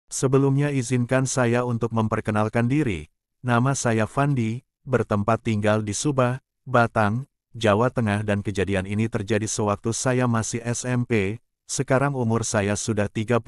Sebelumnya izinkan saya untuk memperkenalkan diri. Nama saya Fandi, bertempat tinggal di Subah, Batang, Jawa Tengah dan kejadian ini terjadi sewaktu saya masih SMP, sekarang umur saya sudah 35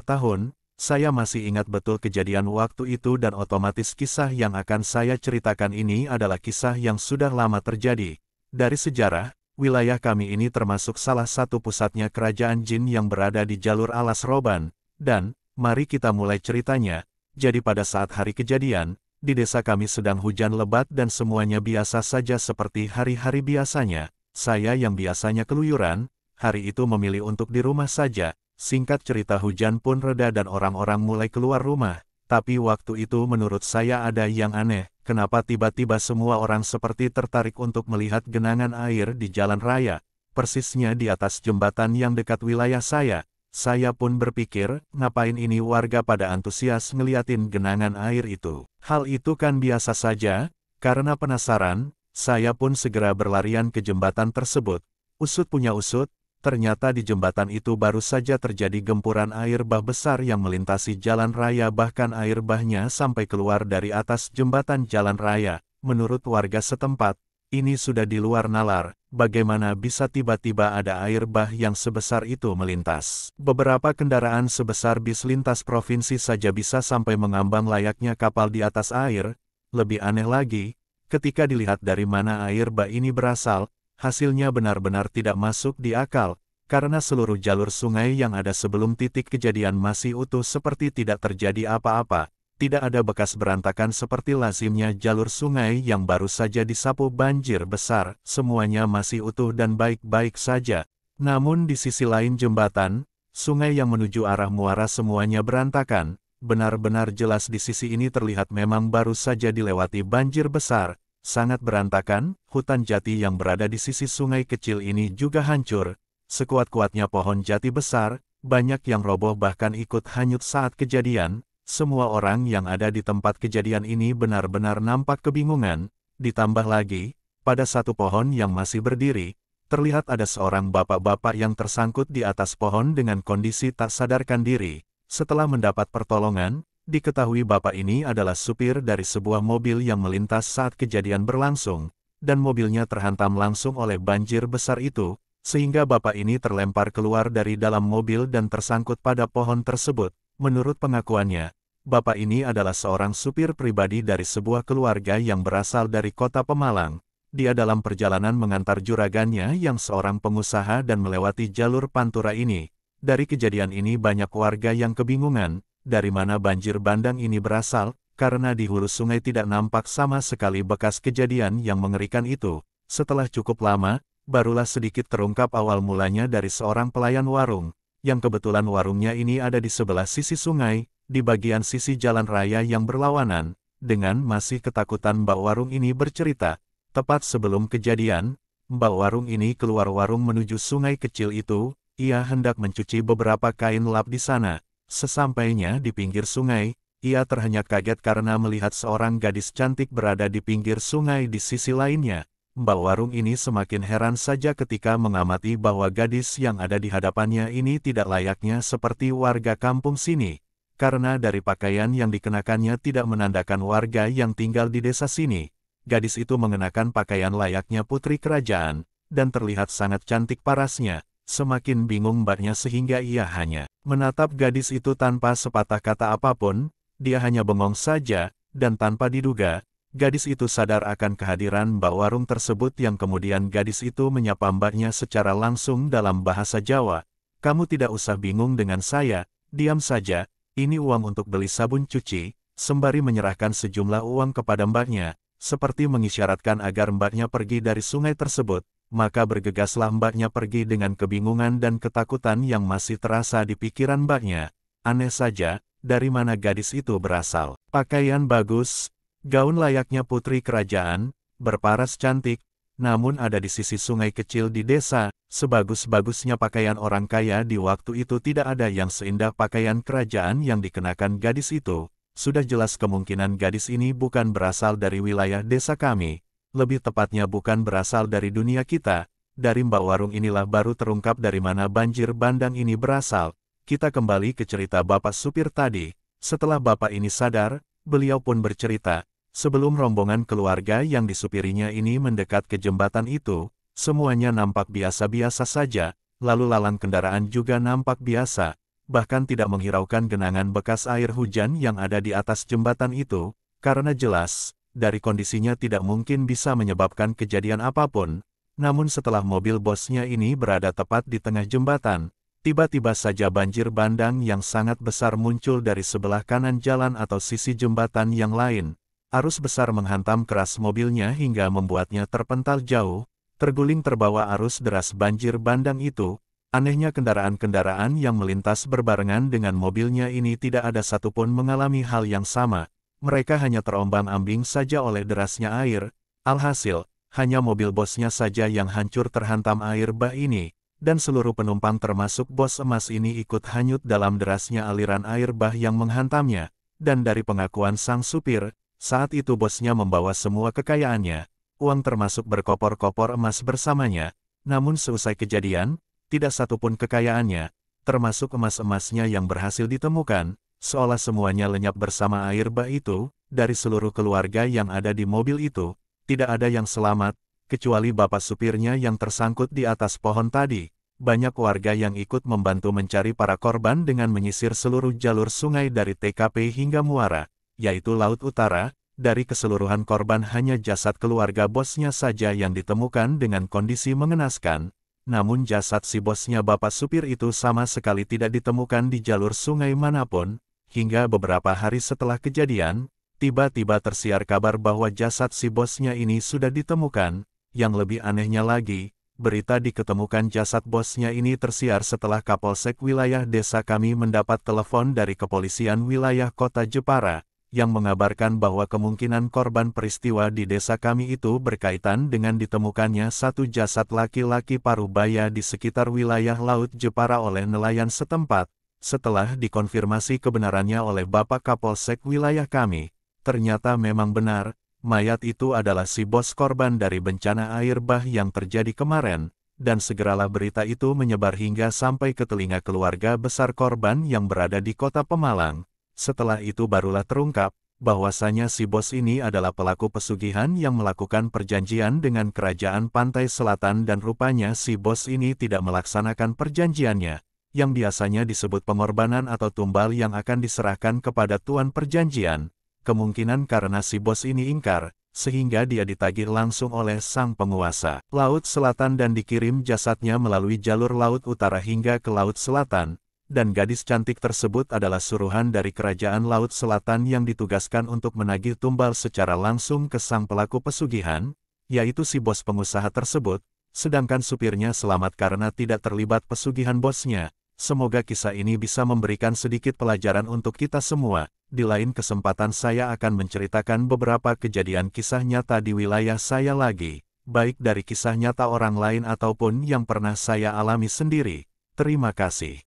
tahun, saya masih ingat betul kejadian waktu itu dan otomatis kisah yang akan saya ceritakan ini adalah kisah yang sudah lama terjadi. Dari sejarah, wilayah kami ini termasuk salah satu pusatnya kerajaan jin yang berada di jalur alas Roban, dan, mari kita mulai ceritanya. Jadi pada saat hari kejadian, di desa kami sedang hujan lebat dan semuanya biasa saja seperti hari-hari biasanya. Saya yang biasanya keluyuran, hari itu memilih untuk di rumah saja. Singkat cerita hujan pun reda dan orang-orang mulai keluar rumah. Tapi waktu itu menurut saya ada yang aneh, kenapa tiba-tiba semua orang seperti tertarik untuk melihat genangan air di jalan raya, persisnya di atas jembatan yang dekat wilayah saya. Saya pun berpikir, ngapain ini warga pada antusias ngeliatin genangan air itu. Hal itu kan biasa saja, karena penasaran, saya pun segera berlarian ke jembatan tersebut. Usut punya usut, ternyata di jembatan itu baru saja terjadi gempuran air bah besar yang melintasi jalan raya bahkan air bahnya sampai keluar dari atas jembatan jalan raya. Menurut warga setempat, ini sudah di luar nalar, bagaimana bisa tiba-tiba ada air bah yang sebesar itu melintas. Beberapa kendaraan sebesar bis lintas provinsi saja bisa sampai mengambang layaknya kapal di atas air. Lebih aneh lagi, ketika dilihat dari mana air bah ini berasal, hasilnya benar-benar tidak masuk di akal, karena seluruh jalur sungai yang ada sebelum titik kejadian masih utuh seperti tidak terjadi apa-apa. Tidak ada bekas berantakan seperti lazimnya jalur sungai yang baru saja disapu banjir besar, semuanya masih utuh dan baik-baik saja. Namun di sisi lain jembatan, sungai yang menuju arah muara semuanya berantakan, benar-benar jelas di sisi ini terlihat memang baru saja dilewati banjir besar, sangat berantakan, hutan jati yang berada di sisi sungai kecil ini juga hancur, sekuat-kuatnya pohon jati besar, banyak yang roboh bahkan ikut hanyut saat kejadian. Semua orang yang ada di tempat kejadian ini benar-benar nampak kebingungan, ditambah lagi, pada satu pohon yang masih berdiri, terlihat ada seorang bapak-bapak yang tersangkut di atas pohon dengan kondisi tak sadarkan diri. Setelah mendapat pertolongan, diketahui bapak ini adalah supir dari sebuah mobil yang melintas saat kejadian berlangsung, dan mobilnya terhantam langsung oleh banjir besar itu, sehingga bapak ini terlempar keluar dari dalam mobil dan tersangkut pada pohon tersebut. Menurut pengakuannya, bapak ini adalah seorang supir pribadi dari sebuah keluarga yang berasal dari kota Pemalang. Dia dalam perjalanan mengantar juragannya yang seorang pengusaha dan melewati jalur Pantura ini. Dari kejadian ini banyak warga yang kebingungan, dari mana banjir bandang ini berasal, karena di hulu sungai tidak nampak sama sekali bekas kejadian yang mengerikan itu. Setelah cukup lama, barulah sedikit terungkap awal mulanya dari seorang pelayan warung, yang kebetulan warungnya ini ada di sebelah sisi sungai, di bagian sisi jalan raya yang berlawanan. Dengan masih ketakutan Mbak Warung ini bercerita, tepat sebelum kejadian, Mbak Warung ini keluar warung menuju sungai kecil itu, ia hendak mencuci beberapa kain lap di sana. Sesampainya di pinggir sungai, ia terhenyak kaget karena melihat seorang gadis cantik berada di pinggir sungai di sisi lainnya. Mbak Warung ini semakin heran saja ketika mengamati bahwa gadis yang ada di hadapannya ini tidak layaknya seperti warga kampung sini, karena dari pakaian yang dikenakannya tidak menandakan warga yang tinggal di desa sini. Gadis itu mengenakan pakaian layaknya putri kerajaan, dan terlihat sangat cantik parasnya. Semakin bingung mbaknya sehingga ia hanya menatap gadis itu tanpa sepatah kata apapun, dia hanya bengong saja, dan tanpa diduga, gadis itu sadar akan kehadiran Mbak Warung tersebut yang kemudian gadis itu menyapa mbaknya secara langsung dalam bahasa Jawa. Kamu tidak usah bingung dengan saya, diam saja, ini uang untuk beli sabun cuci, sembari menyerahkan sejumlah uang kepada mbaknya, seperti mengisyaratkan agar mbaknya pergi dari sungai tersebut. Maka bergegaslah mbaknya pergi dengan kebingungan dan ketakutan yang masih terasa di pikiran mbaknya. Aneh saja, dari mana gadis itu berasal? Pakaian bagus, gaun layaknya putri kerajaan, berparas cantik, namun ada di sisi sungai kecil di desa, sebagus-bagusnya pakaian orang kaya di waktu itu tidak ada yang seindah pakaian kerajaan yang dikenakan gadis itu. Sudah jelas kemungkinan gadis ini bukan berasal dari wilayah desa kami, lebih tepatnya bukan berasal dari dunia kita. Dari Mbak Warung inilah baru terungkap dari mana banjir bandang ini berasal. Kita kembali ke cerita Bapak supir tadi. Setelah bapak ini sadar, beliau pun bercerita, sebelum rombongan keluarga yang disupirinya ini mendekat ke jembatan itu, semuanya nampak biasa-biasa saja, lalu lalang kendaraan juga nampak biasa, bahkan tidak menghiraukan genangan bekas air hujan yang ada di atas jembatan itu, karena jelas, dari kondisinya tidak mungkin bisa menyebabkan kejadian apapun. Namun setelah mobil bosnya ini berada tepat di tengah jembatan, tiba-tiba saja banjir bandang yang sangat besar muncul dari sebelah kanan jalan atau sisi jembatan yang lain. Arus besar menghantam keras mobilnya hingga membuatnya terpental jauh, terguling terbawa arus deras banjir bandang itu. Anehnya kendaraan-kendaraan yang melintas berbarengan dengan mobilnya ini tidak ada satupun mengalami hal yang sama. Mereka hanya terombang-ambing saja oleh derasnya air. Alhasil, hanya mobil bosnya saja yang hancur terhantam air bah ini. Dan seluruh penumpang termasuk bos emas ini ikut hanyut dalam derasnya aliran air bah yang menghantamnya. Dan dari pengakuan sang supir, saat itu bosnya membawa semua kekayaannya, uang termasuk berkopor-kopor emas bersamanya. Namun seusai kejadian, tidak satupun kekayaannya, termasuk emas-emasnya yang berhasil ditemukan, seolah semuanya lenyap bersama air bah itu. Dari seluruh keluarga yang ada di mobil itu, tidak ada yang selamat, kecuali bapak supirnya yang tersangkut di atas pohon tadi. Banyak warga yang ikut membantu mencari para korban dengan menyisir seluruh jalur sungai dari TKP hingga muara, yaitu Laut Utara. Dari keseluruhan korban hanya jasad keluarga bosnya saja yang ditemukan dengan kondisi mengenaskan. Namun jasad si bosnya bapak supir itu sama sekali tidak ditemukan di jalur sungai manapun. Hingga beberapa hari setelah kejadian, tiba-tiba tersiar kabar bahwa jasad si bosnya ini sudah ditemukan. Yang lebih anehnya lagi, berita diketemukan jasad bosnya ini tersiar setelah Kapolsek wilayah desa kami mendapat telepon dari kepolisian wilayah kota Jepara, yang mengabarkan bahwa kemungkinan korban peristiwa di desa kami itu berkaitan dengan ditemukannya satu jasad laki-laki parubaya di sekitar wilayah Laut Jepara oleh nelayan setempat. Setelah dikonfirmasi kebenarannya oleh Bapak Kapolsek wilayah kami, ternyata memang benar. Mayat itu adalah si bos korban dari bencana air bah yang terjadi kemarin, dan segeralah berita itu menyebar hingga sampai ke telinga keluarga besar korban yang berada di kota Pemalang. Setelah itu barulah terungkap, bahwasanya si bos ini adalah pelaku pesugihan yang melakukan perjanjian dengan kerajaan pantai selatan dan rupanya si bos ini tidak melaksanakan perjanjiannya, yang biasanya disebut pengorbanan atau tumbal yang akan diserahkan kepada tuan perjanjian. Kemungkinan karena si bos ini ingkar, sehingga dia ditagih langsung oleh sang penguasa Laut Selatan dan dikirim jasadnya melalui jalur Laut Utara hingga ke Laut Selatan, dan gadis cantik tersebut adalah suruhan dari Kerajaan Laut Selatan yang ditugaskan untuk menagih tumbal secara langsung ke sang pelaku pesugihan, yaitu si bos pengusaha tersebut, sedangkan supirnya selamat karena tidak terlibat pesugihan bosnya. Semoga kisah ini bisa memberikan sedikit pelajaran untuk kita semua. Di lain kesempatan saya akan menceritakan beberapa kejadian kisah nyata di wilayah saya lagi, baik dari kisah nyata orang lain ataupun yang pernah saya alami sendiri. Terima kasih.